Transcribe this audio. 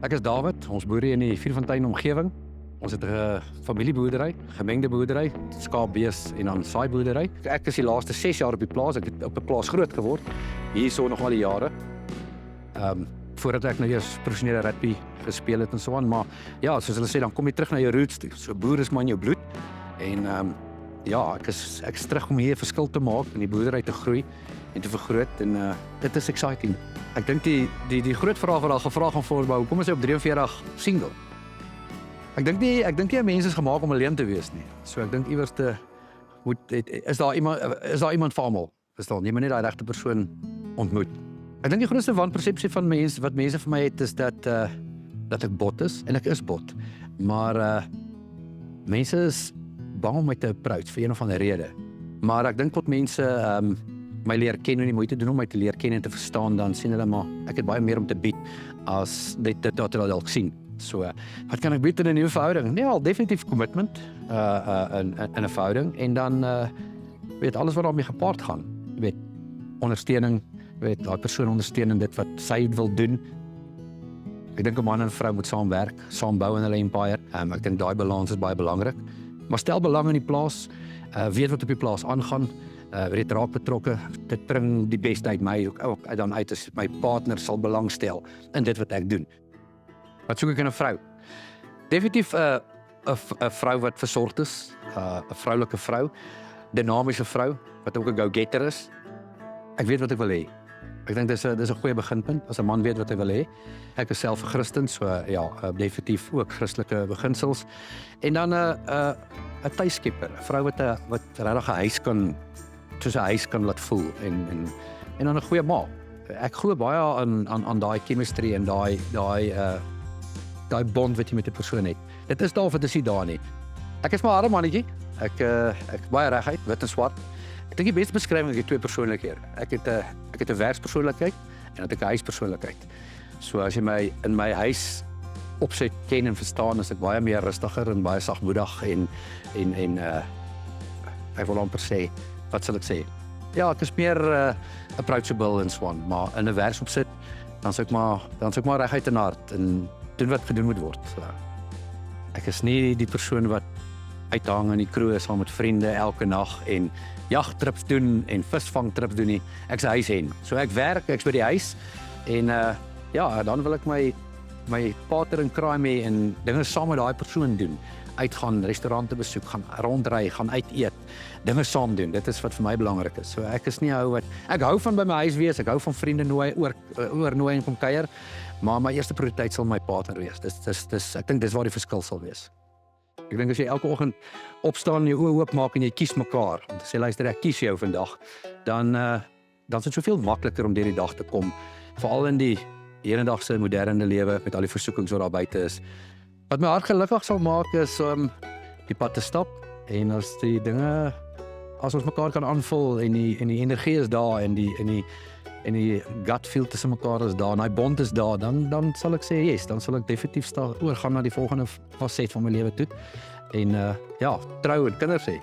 Ek is David, ons boer hier in die Vierfontein omgewing. Ons het 'n familieboerdery, gemengde boerdery, skaapbees en dan saaiboerdery. Ek is die laaste 6 jaar op die plaas. Ek het op 'n plaas groot geword. Hierso nog al die jare. Voordat ek nou eers professionele rugby gespeel het en so aan, maar ja, soos hulle sê, dan kom jy terug na jou roots toe. So boer is maar in jou bloed. En ja, ek is terug om hier 'n verskil te maak en die boerdery te groei en te vergroot en dit is exciting. Ek dink die groot vraag wat al gevra gaan word, hoekom is hy op 43 single? Ek dink nie mense is gemaak om alleen te wees nie. So ek dink iewers is daar iemand vir almal. Verstaan, jy moet net daai regte persoon ontmoet. Ek dink die grootste wanpersepsie van wat mense vir my het is dat ek bot is en ek is bot. Maar mense is bang om my te approach vir een of ander rede. Maar ek dink tot mense my leer ken en die moeite doen om my te leer ken en te verstaan, dan sien hulle maar ek het baie meer om te bied as dit wat hulle dalk sien. So, wat kan ek bied in 'n nuwe verhouding? Nee, al definitief commitment in 'n verhouding en dan weet alles wat daarmee gepaard gaan. Weet ondersteuning, weet daai persoon ondersteun in dit wat sy wil doen. Ek dink 'n man en 'n vrou moet saamwerk, saam bou in hulle empire. Ek dink daai balans is baie belangrik. Maar stel belang in die plaas, weet wat op die plaas aangaan, weet raak betrokke. Dit bring die beste uit my ook dan uit as my partner sal belangstel in dit wat ek doen. Wat soek ek in 'n vrou? Definitief 'n vrou wat versorgd is, 'n vroulike vrou, dinamiese vrou wat ook 'n go-getter is. Ek weet wat ek wil hê. Ek dink dis 'n goeie beginpunt as 'n man weet wat hy wil hê. Ek is self 'n Christen, so ja, definitief ook Christelike beginsels. En dan 'n tuiskepper, 'n vrou wat regtig 'n huis kan soos 'n huis kan laat voel en dan 'n goeie ma. Ek glo baie aan daai chemistry en daai bond wat jy met 'n persoon het. Dit is daar of dit is nie daar nie. Ek is maar 'n harde mannetjie. Ek baie reguit, wit en swart. Ek dink die beste beskrywing is 2 persoonlikhede. Ek het 'n werkspersoonlikheid en dan het ek 'n huispersoonlikheid. So as jy my in my huis opset ken en verstaan, is ek baie meer rustiger en baie sagmoedig en ek wil amper sê, wat sal ek sê? Ja, ek is meer approachable en so aan, maar in 'n werksopsit dan sou ek maar reguit in hart en doen wat gedoen moet word. So, ek is nie die persoon wat uithang in die kroeg saam met vriende elke nag en jagtrips doen en visvangtrips doen nie. Ek's 'n huishen. So ek werk, ek's by die huis en ja, dan wil ek my pater en kraai mee en dinge saam met daai persoon doen. Uitgaan, restaurante besoek, gaan rondry, gaan uit eet, dinge saam doen. Dit is wat vir my belangrik is. So ek is nie ek hou van by my huis wees, ek hou van vriende nooi oornooi en kom kuier, maar my eerste prioriteit sal my partner wees. Ek dink dis waar die verskil sal wees. Ek dink as jy elke oggend opstaan en jou oë oopmaak en jy kies mekaar, om te sê luister ek kies jou vandag, dan is dit soveel makliker om deur die dag te kom, veral in die hedendagse moderne lewe met al die versoekings wat daar buite is. Wat my hart gelukkig sal maak is om die pad te stap en as ons mekaar kan aanvul en die energie is daar en die gut feel tussen mekaar is daar en daai bond is daar, dan sal ek sê yes, dan sal ek definitief oorgaan na die volgende faset van my lewe toe en ja, trou en kinders hê.